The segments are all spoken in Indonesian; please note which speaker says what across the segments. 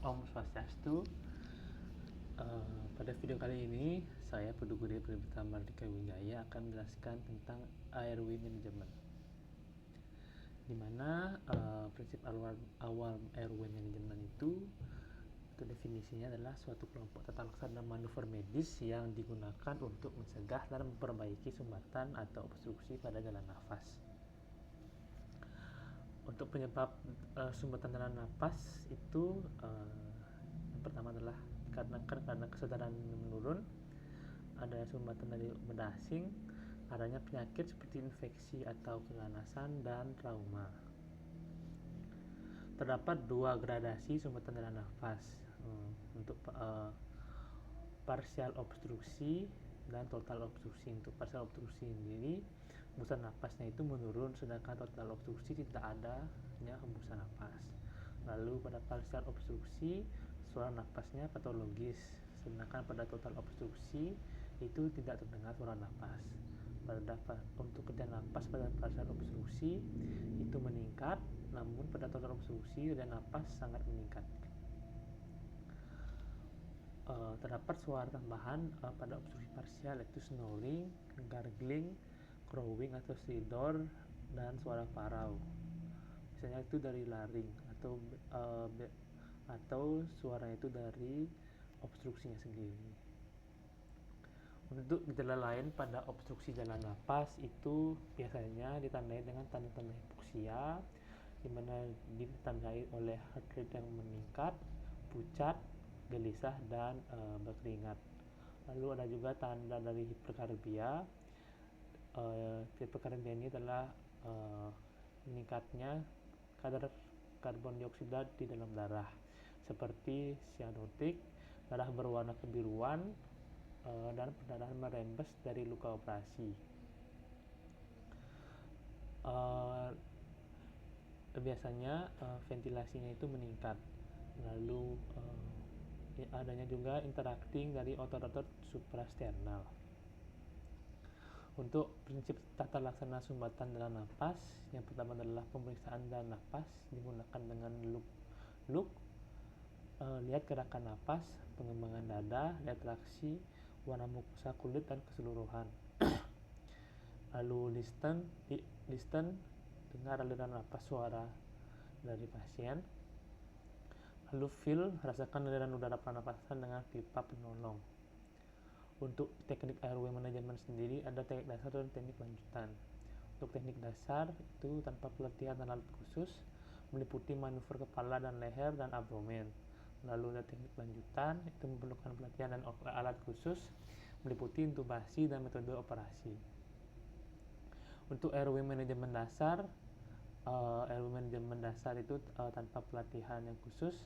Speaker 1: Om Swastiastu. Pada video kali ini saya Putu Gede Pribita Mardika Wijaya akan menjelaskan tentang airway management, di mana prinsip awal airway management itu definisinya adalah suatu kelompok tata laksana manuver medis yang digunakan untuk mencegah dan memperbaiki sumbatan atau obstruksi pada jalan nafas. Untuk penyebab sumbatan jalan nafas itu yang pertama adalah karena kesadaran menurun, ada sumbatan dari benda asing, adanya penyakit seperti infeksi atau keganasan, dan trauma. Terdapat dua gradasi sumbatan jalan nafas, untuk partial obstruksi dan total obstruksi. Untuk partial obstruksi sendiri, hembusan napasnya itu menurun, sedangkan total obstruksi tidak adanya hembusan napas. Lalu pada partial obstruksi, suara napasnya patologis, sedangkan pada total obstruksi itu tidak terdengar suara napas. Untuk kerja napas pada partial obstruksi itu meningkat, namun pada total obstruksi kerja napas sangat meningkat. Terdapat suara tambahan pada obstruksi parsial, yaitu snoring, gargling, crowing atau stridor, dan suara parau. Biasanya itu dari laring atau suara itu dari obstruksinya sendiri. Untuk gejala lain pada obstruksi jalan napas itu biasanya ditandai dengan tanda-tanda hipoksia, di mana ditandai oleh heart rate yang meningkat, pucat, gelisah, dan berkeringat. Lalu ada juga tanda dari hiperkarbia. Hiperkarbia ini adalah meningkatnya kadar karbon dioksida di dalam darah, seperti sianotik, darah berwarna kebiruan, dan perdarahan merembes dari luka operasi. Biasanya ventilasinya itu meningkat. Lalu adanya juga interacting dari otot-otot suprasternal. Untuk prinsip tata laksana sumbatan jalan napas, yang pertama adalah pemeriksaan jalan napas digunakan dengan look, lihat gerakan napas, pengembangan dada, retraksi, warna mukosa kulit dan keseluruhan. Lalu listen, dengar aliran napas suara dari pasien. Lalu feel, rasakan aliran udara pernapasan dengan pipa penolong. Untuk teknik airway management sendiri ada teknik dasar dan teknik lanjutan. Untuk teknik dasar itu tanpa pelatihan dan alat khusus, meliputi manuver kepala dan leher dan abdomen. Lalu ada teknik lanjutan, itu memerlukan pelatihan dan alat khusus, meliputi intubasi dan metode operasi. Untuk airway management dasar, itu tanpa pelatihan yang khusus,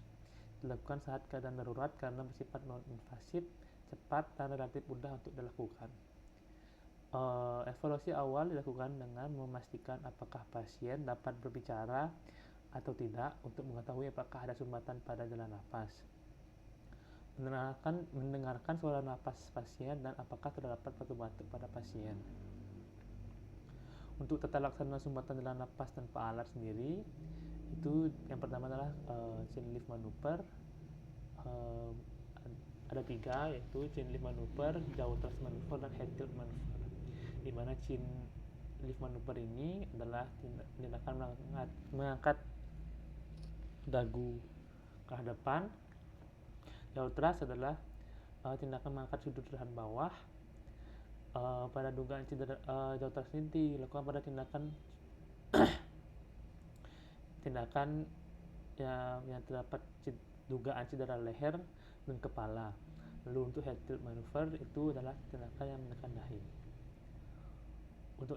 Speaker 1: dilakukan saat keadaan darurat karena bersifat non-invasif, cepat, dan relatif mudah untuk dilakukan. Evaluasi awal dilakukan dengan memastikan apakah pasien dapat berbicara atau tidak untuk mengetahui apakah ada sumbatan pada jalan nafas. Mendengarkan suara nafas pasien dan apakah terdapat batuk-batuk pada pasien. Untuk tata laksana sumbatan jalan nafas tanpa alat sendiri, itu yang pertama adalah chain lift maneuver. Ada tiga, yaitu chain lift maneuver, jaw thrust maneuver, dan head tilt maneuver. Di mana chain lift maneuver ini adalah tindakan mengangkat dagu ke hadapan. Jaw thrust adalah tindakan mengangkat sudut dahan bawah. Pada dugaan cedera jaw thrust ini dilakukan pada tindakan yang terdapat dugaan cedera leher dan kepala. Lalu untuk head tilt maneuver itu adalah tindakan yang menekan dahi. Untuk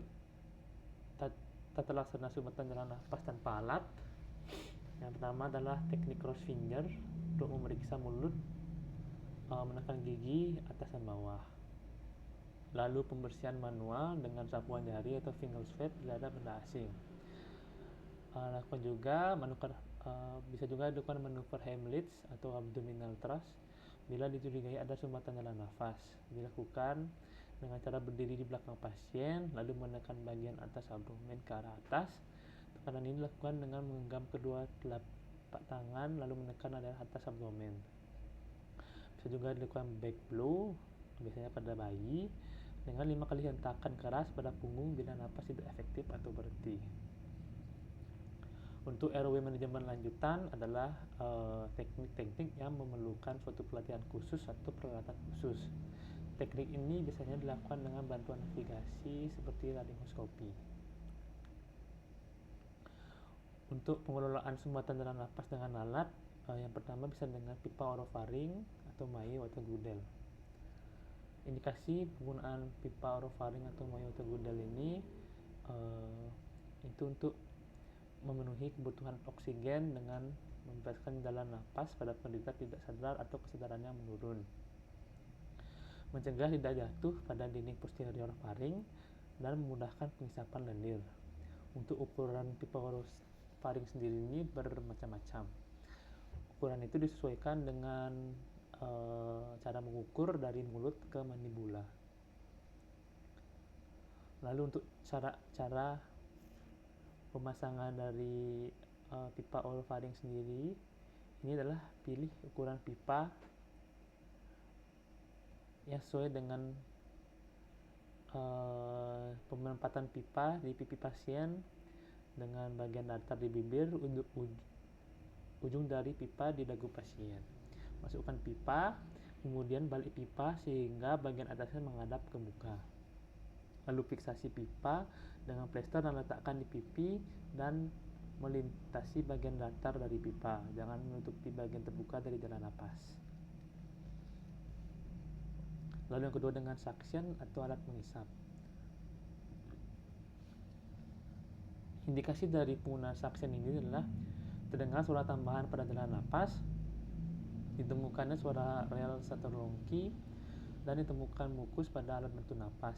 Speaker 1: tata laksana sumbatan jalan nafas tanpa alat, yang pertama adalah teknik cross finger untuk memeriksa mulut, menekan gigi atas dan bawah. Lalu pembersihan manual dengan sapuan jari atau finger swab bila ada benda asing. Bisa juga dilakukan manuver Heimlich atau abdominal thrust bila dicurigai ada sumbatan jalan nafas. Dilakukan dengan cara berdiri di belakang pasien, lalu menekan bagian atas abdomen ke arah atas. Tekanan ini dilakukan dengan menggenggam kedua telapak tangan lalu menekan area atas abdomen. Bisa juga dilakukan back blow, biasanya pada bayi, dengan 5 kali hentakan keras pada punggung bila napas tidak efektif atau berhenti. Untuk airway manajemen lanjutan adalah teknik-teknik yang memerlukan suatu pelatihan khusus atau peralatan khusus. Teknik ini biasanya dilakukan dengan bantuan navigasi seperti laryngoskopi. Untuk pengelolaan sumbatan dalam napas dengan alat, yang pertama bisa dengan pipa orofaring atau mayo atau gudel. Indikasi penggunaan pipa orofaring atau mayo atau gudel ini itu untuk memenuhi kebutuhan oksigen dengan membebaskan jalan napas pada penderita tidak sadar atau kesadarannya menurun, mencegah tidak jatuh pada dinding posterior faring, dan memudahkan pengisapan lendir. Untuk ukuran pipa orofaring sendiri ini bermacam-macam. Ukuran itu disesuaikan dengan cara mengukur dari mulut ke mandibula. Lalu untuk cara pemasangan dari pipa orofaring sendiri, ini adalah pilih ukuran pipa yang sesuai dengan penempatan pipa di pipi pasien, dengan bagian datar di bibir, ujung dari pipa di dagu pasien. Masukkan pipa, kemudian balik pipa sehingga bagian atasnya menghadap ke muka. Lalu fiksasi pipa dengan plester dan letakkan di pipi dan melintasi bagian datar dari pipa. Jangan menutupi bagian terbuka dari jalan napas. Lalu yang kedua dengan suction atau alat mengisap. Indikasi dari penggunaan suction ini adalah terdengar suara tambahan pada jalan napas, ditemukannya suara rel satorongki, dan ditemukan mukus pada alat bantu napas.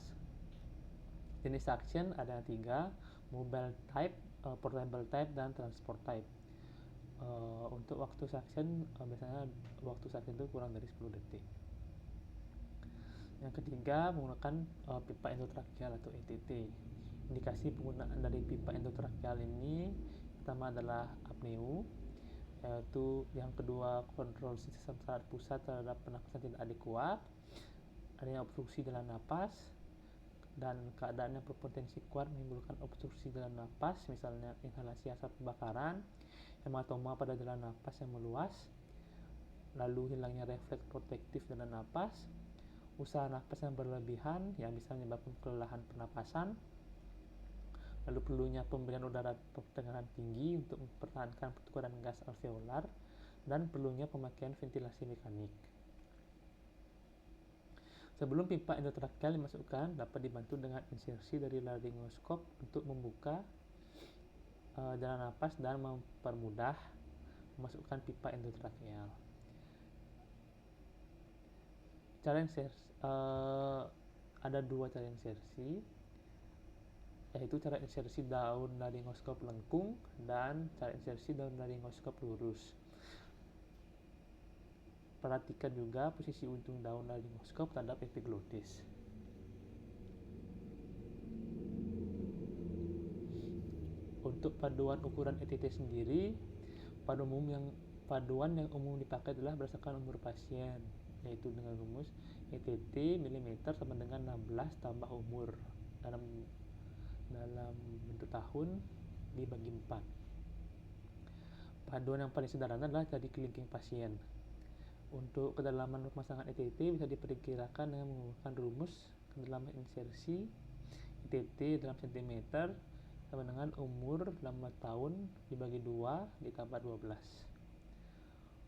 Speaker 1: Jenis suction ada 3, mobile type, portable type, dan transport type. Untuk waktu suction, biasanya waktu suction itu kurang dari 10 detik. Yang ketiga, menggunakan pipa endotrakeal atau ETT. Indikasi penggunaan dari pipa endotrakeal ini pertama adalah apneu, yaitu yang kedua kontrol sistem saraf pusat terhadap pernapasan tidak adekuat, adanya obstruksi dalam napas, dan keadaan yang berpotensi kuat menimbulkan obstruksi dalam napas, misalnya inhalasi asap kebakaran, hematoma pada jalan napas yang meluas, lalu hilangnya refleks protektif dalam napas, usaha napas yang berlebihan yang bisa menyebabkan kelelahan pernapasan, lalu perlunya pemberian udara bertekanan tinggi untuk mempertahankan pertukaran gas alveolar, dan perlunya pemakaian ventilasi mekanik. Sebelum pipa endotrakeal dimasukkan, dapat dibantu dengan insersi dari laryngoskop untuk membuka jalan napas dan mempermudah memasukkan pipa endotrakeal. Cara insersi ada 2 cara insersi, yaitu cara insersi daun laryngoskop lengkung dan cara insersi daun laryngoskop lurus. Perhatikan juga posisi ujung daun laryngoskop terhadap epiglotis. Untuk paduan ukuran ETT sendiri, paduan yang umum dipakai adalah berdasarkan umur pasien, yaitu dengan rumus ETT mm sama dengan 16 tambah umur dalam bentuk tahun dibagi 4. Paduan yang paling sederhana adalah dari kelingking pasien. Untuk kedalaman pemasangan ETT bisa diperkirakan dengan menggunakan rumus kedalaman insersi ETT dalam cm sama dengan umur 18 tahun dibagi 2 ditambah 12.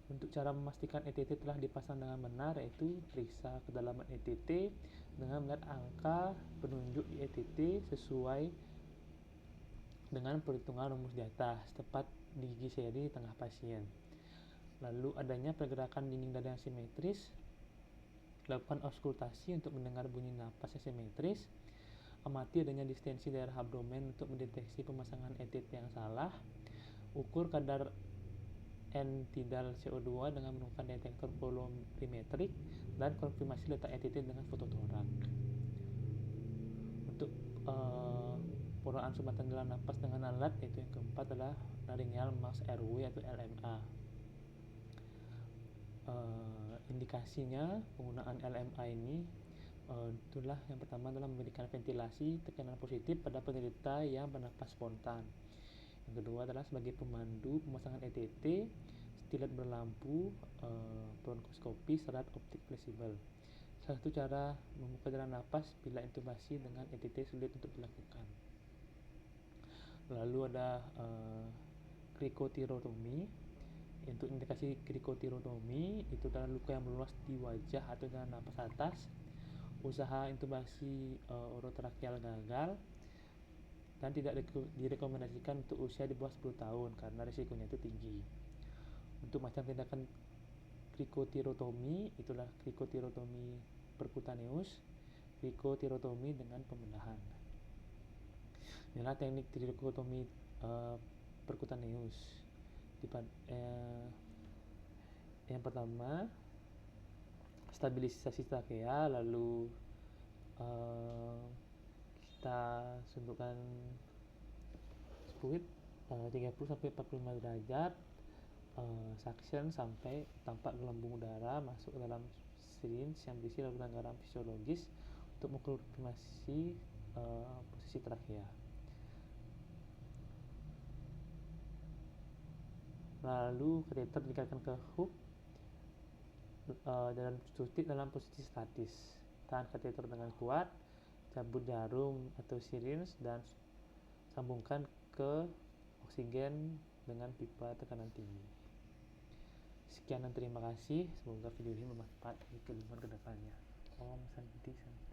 Speaker 1: Untuk cara memastikan ETT telah dipasang dengan benar, yaitu periksa kedalaman ETT dengan melihat angka penunjuk di ETT sesuai dengan perhitungan rumus di atas, tepat di gigi seri di tengah pasien. Lalu adanya pergerakan dinding dada yang simetris, lakukan auskultasi untuk mendengar bunyi napas yang simetris, amati adanya distensi daerah abdomen untuk mendeteksi pemasangan ETT yang salah, ukur kadar N-tidal CO2 dengan menggunakan detektor polarimetrik, dan konfirmasi letak ETT dengan fototorak. Untuk penggunaan sumbatan dalam napas dengan alat, yaitu yang keempat adalah laryngeal mask airway atau LMA. Indikasinya penggunaan LMA ini itulah yang pertama adalah memberikan ventilasi tekanan positif pada penderita yang bernafas spontan. Yang kedua adalah sebagai pemandu pemasangan ETT, stilet berlampu, bronkoskopi, serat optik fleksibel. Salah satu cara membuka jalan napas bila intubasi dengan ETT sulit untuk dilakukan. Lalu ada krikotirotomi. Untuk indikasi krikotirotomi itu adalah luka yang meluas di wajah atau jalan napas atas. Usaha intubasi orotrakeal gagal dan tidak direkomendasikan untuk usia di bawah 10 tahun karena risikonya itu tinggi. Untuk macam tindakan krikotirotomi itulah krikotirotomi perkutaneus, krikotirotomi dengan pembedahan. Inilah teknik krikotomi perkutaneus. Yang pertama, stabilisasi trakea, lalu kita sundukkan fluid 30-45 derajat, suction sampai tampak gelembung udara masuk ke dalam syringe yang berisi larutan garam fisiologis untuk mengkonfirmasi posisi trakea. Lalu kateter diikatkan ke hook dan suntik dalam posisi statis. Tahan kateter dengan kuat, cabut jarum atau syringe dan sambungkan ke oksigen dengan pipa tekanan tinggi. Sekian dan terima kasih. Semoga video ini bermanfaat bagi kehidupan kedepannya. Om Santi Santi.